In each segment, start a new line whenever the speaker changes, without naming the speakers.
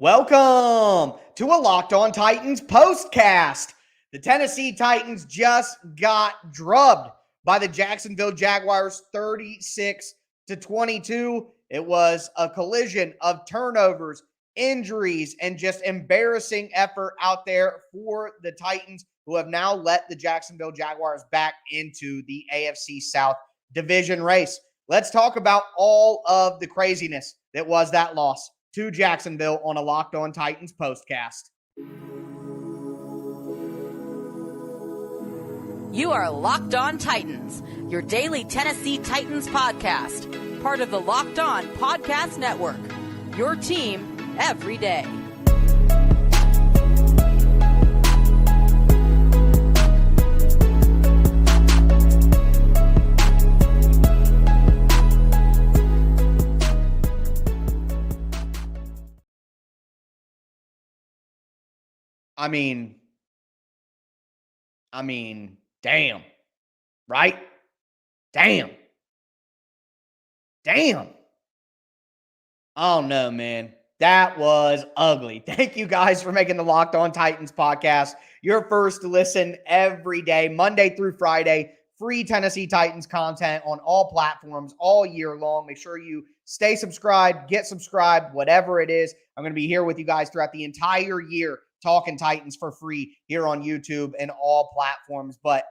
Welcome to a Locked On Titans POSTCAST. The Tennessee Titans just got drubbed by the Jacksonville Jaguars 36-22. It was a collision of turnovers, injuries, and just embarrassing effort out there for the Titans, who have now let the Jacksonville Jaguars back into the AFC South division race. Let's talk about all of the craziness that was that loss to Jacksonville on a Locked On Titans POSTCAST.
You are Locked On Titans, your daily Tennessee Titans podcast, part of the Locked On Podcast Network, your team every day.
I mean, damn, right? Damn. Oh no, man. That was ugly. Thank you guys for making the Locked On Titans podcast your first listen every day, Monday through Friday. Free Tennessee Titans content on all platforms all year long. Make sure you stay subscribed, get subscribed, whatever it is. I'm going to be here with you guys throughout the entire year, talking Titans for free here on YouTube and all platforms. But,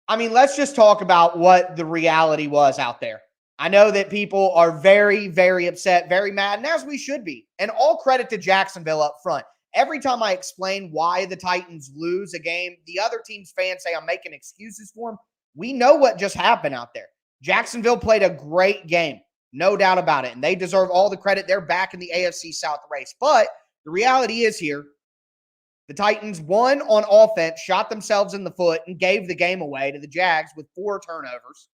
let's just talk about what the reality was out there. I know that people are very, very upset, very mad, and as we should be. And all credit to Jacksonville up front. Every time I explain why the Titans lose a game, the other team's fans say I'm making excuses for them. We know what just happened out there. Jacksonville played a great game, no doubt about it, and they deserve all the credit. They're back in the AFC South race. But the reality is here, the Titans won on offense, shot themselves in the foot, and gave the game away to the Jags with 4 turnovers.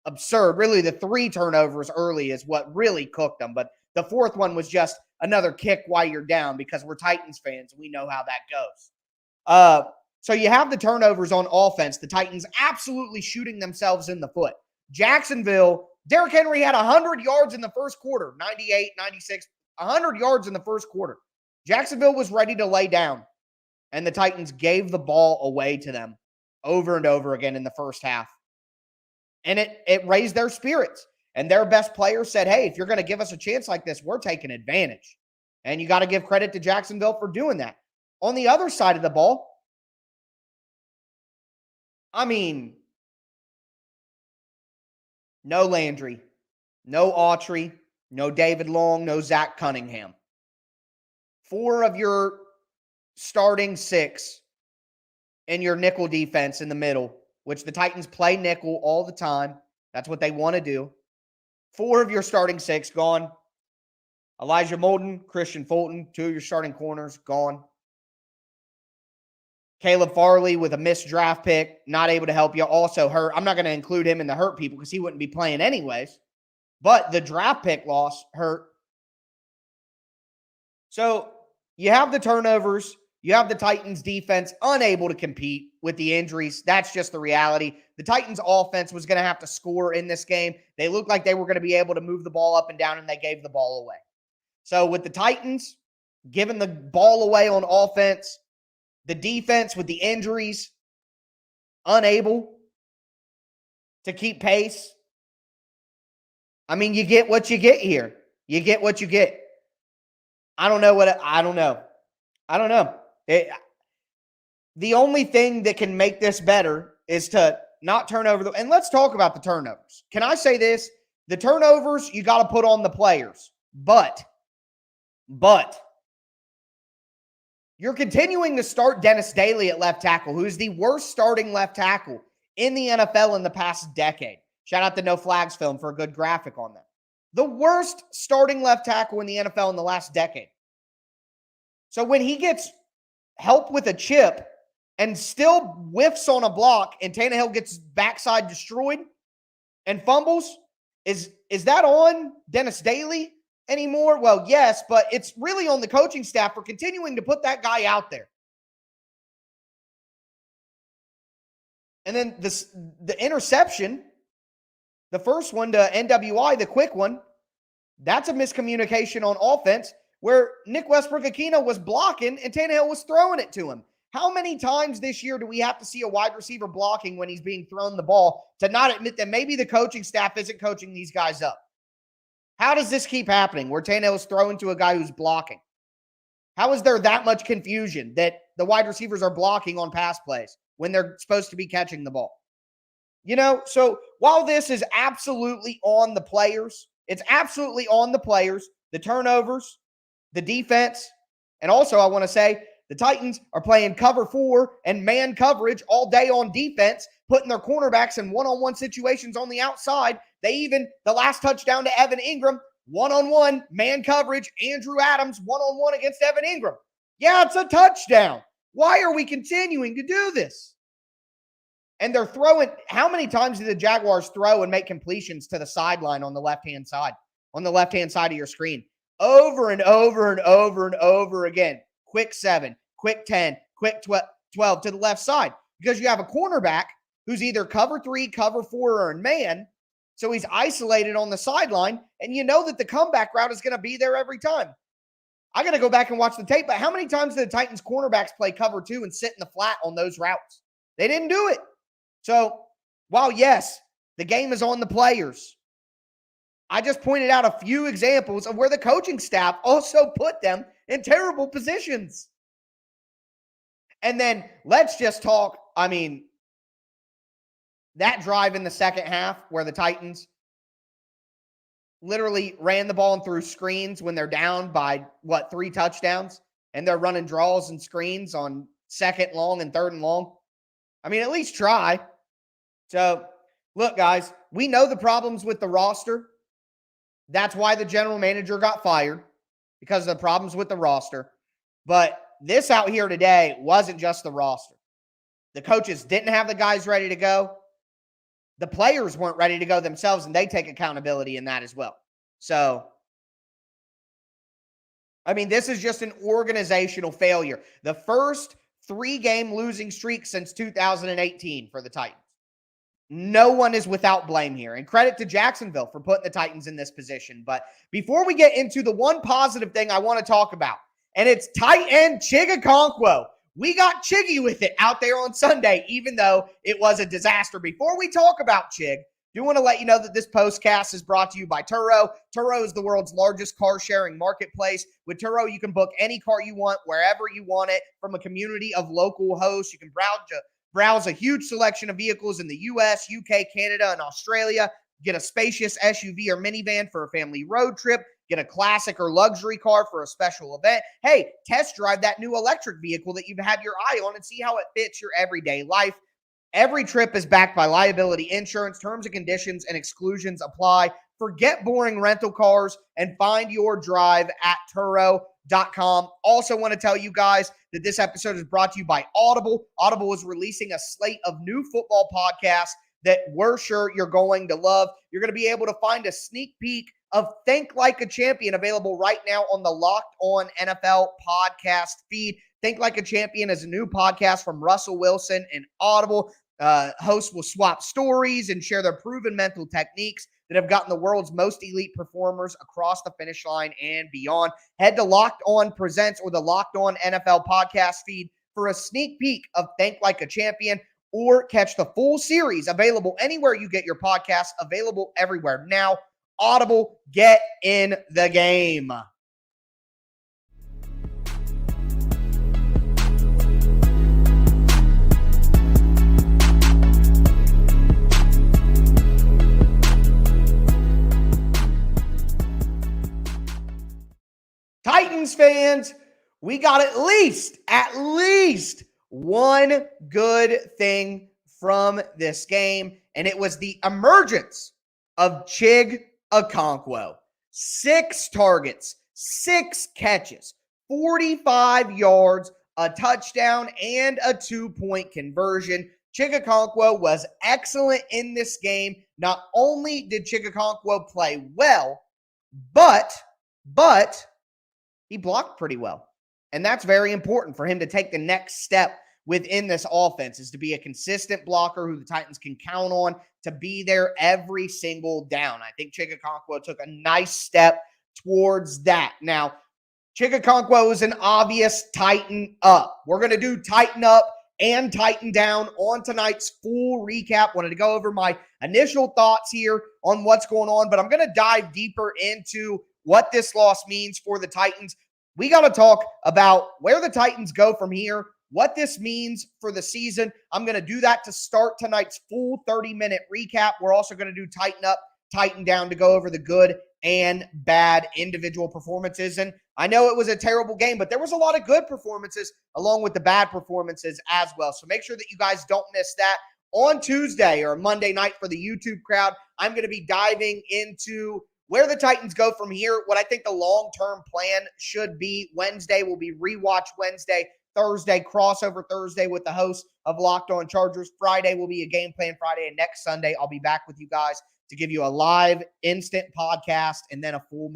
Absurd. Really, the 3 turnovers early is what really cooked them. But the 4th one was just another kick while you're down, because we're Titans fans and we know how that goes. So you have the turnovers on offense. The Titans absolutely shooting themselves in the foot. Jacksonville, Derrick Henry had 100 yards in the first quarter, 98, 96, 100 yards in the first quarter. Jacksonville was ready to lay down, and the Titans gave the ball away to them over and over again in the first half. And it raised their spirits. And their best player said, hey, if you're going to give us a chance like this, we're taking advantage. And you got to give credit to Jacksonville for doing that. On the other side of the ball, no Landry, no Autry, no David Long, no Zach Cunningham. 4 of your starting 6 in your nickel defense in the middle, which the Titans play nickel all the time. That's what they want to do. 4 of your starting 6 gone. Elijah Molden, Christian Fulton, 2 of your starting corners gone. Caleb Farley with a missed draft pick, not able to help you. Also hurt. I'm not going to include him in the hurt people because he wouldn't be playing anyways. But the draft pick loss hurt. So you have the turnovers. You have the Titans defense unable to compete with the injuries. That's just the reality. The Titans offense was going to have to score in this game. They looked like they were going to be able to move the ball up and down, and they gave the ball away. So with the Titans giving the ball away on offense, the defense with the injuries unable to keep pace, you get what you get here. You get what you get. I don't know. The only thing that can make this better is to not turn over and let's talk about the turnovers. Can I say this? The turnovers, you got to put on the players. But you're continuing to start Dennis Daly at left tackle, who's the worst starting left tackle in the NFL in the past decade. Shout out to No Flags Film for a good graphic on that. The worst starting left tackle in the NFL in the last decade. So when he gets help with a chip and still whiffs on a block and Tannehill gets backside destroyed and fumbles, is that on Dennis Daly anymore? Well, yes, but it's really on the coaching staff for continuing to put that guy out there. And then the interception, the first one to NWI, the quick one, that's a miscommunication on offense where Nick Westbrook-Akina was blocking and Tannehill was throwing it to him. How many times this year do we have to see a wide receiver blocking when he's being thrown the ball to not admit that maybe the coaching staff isn't coaching these guys up? How does this keep happening where Tannehill is throwing to a guy who's blocking? How is there that much confusion that the wide receivers are blocking on pass plays when they're supposed to be catching the ball? So while this is absolutely on the players, it's absolutely on the players, the turnovers, the defense, and also I want to say the Titans are playing cover 4 and man coverage all day on defense, putting their cornerbacks in one-on-one situations on the outside. The last touchdown to Evan Ingram, one-on-one, man coverage, Andrew Adams, one-on-one against Evan Ingram. Yeah, it's a touchdown. Why are we continuing to do this? And they're throwing, how many times do the Jaguars throw and make completions to the sideline on the left-hand side of your screen? Over and over and over and over again. Quick 7, quick 10, quick 12 to the left side. Because you have a cornerback who's either cover 3, cover 4, or in man. So he's isolated on the sideline, and you know that the comeback route is going to be there every time. I got to go back and watch the tape, but how many times did the Titans cornerbacks play cover 2 and sit in the flat on those routes? They didn't do it. So while, yes, the game is on the players, I just pointed out a few examples of where the coaching staff also put them in terrible positions. And then let's just talk, that drive in the second half where the Titans literally ran the ball and threw screens when they're down by, 3 touchdowns, and they're running draws and screens on 2nd long and 3rd and long. At least try. So, look, guys, we know the problems with the roster. That's why the general manager got fired, because of the problems with the roster. But this out here today wasn't just the roster. The coaches didn't have the guys ready to go. The players weren't ready to go themselves, and they take accountability in that as well. So, this is just an organizational failure. The first 3-game losing streak since 2018 for the Titans. No one is without blame here. And credit to Jacksonville for putting the Titans in this position. But before we get into the one positive thing I want to talk about, and it's tight end Chig Okonkwo. We got Chiggy with it out there on Sunday, even though it was a disaster. Before we talk about Chig, do want to let you know that this postcast is brought to you by Turo. Turo is the world's largest car-sharing marketplace. With Turo, you can book any car you want, wherever you want it, from a community of local hosts. You can browse a huge selection of vehicles in the U.S., UK, Canada, and Australia. Get a spacious SUV or minivan for a family road trip. Get a classic or luxury car for a special event. Hey, test drive that new electric vehicle that you've had your eye on and see how it fits your everyday life. Every trip is backed by liability insurance. Terms and conditions and exclusions apply. Forget boring rental cars and find your drive at Turo.com. Also want to tell you guys that this episode is brought to you by Audible. Audible is releasing a slate of new football podcasts that we're sure you're going to love. You're going to be able to find a sneak peek of Think Like a Champion available right now on the Locked On NFL podcast feed. Think Like a Champion is a new podcast from Russell Wilson and Audible. Hosts will swap stories and share their proven mental techniques that have gotten the world's most elite performers across the finish line and beyond. Head to Locked On Presents or the Locked On NFL podcast feed for a sneak peek of Think Like a Champion, or catch the full series available anywhere you get your podcasts, available everywhere now. Audible, get in the game. Titans fans, we got at least one good thing from this game, and it was the emergence of Chig Okonkwo. 6 targets, 6 catches, 45 yards, a touchdown, and a 2-point conversion. Chig Okonkwo was excellent in this game. Not only did Chig Okonkwo play well, but he blocked pretty well. And that's very important for him to take the next step within this offense, is to be a consistent blocker who the Titans can count on to be there every single down. I think Chig Okonkwo took a nice step towards that. Now, Chig Okonkwo is an obvious tighten up. We're going to do tighten up and tighten down on tonight's full recap. Wanted to go over my initial thoughts here on what's going on, but I'm going to dive deeper into what this loss means for the Titans. We got to talk about where the Titans go from here, what this means for the season. I'm going to do that to start tonight's full 30-minute recap. We're also going to do tighten up, tighten down to go over the good and bad individual performances. And I know it was a terrible game, but there was a lot of good performances along with the bad performances as well. So make sure that you guys don't miss that. On Tuesday or Monday night for the YouTube crowd, I'm going to be diving into where the Titans go from here, what I think the long-term plan should be. Wednesday will be Rewatch Wednesday. Thursday, crossover Thursday with the host of Locked On Chargers. Friday will be a Game Plan Friday. And next Sunday, I'll be back with you guys to give you a live instant podcast and then a full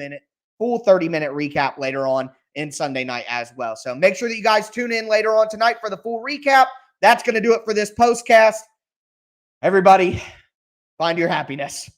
30-minute recap later on in Sunday night as well. So make sure that you guys tune in later on tonight for the full recap. That's going to do it for this postcast. Everybody, find your happiness.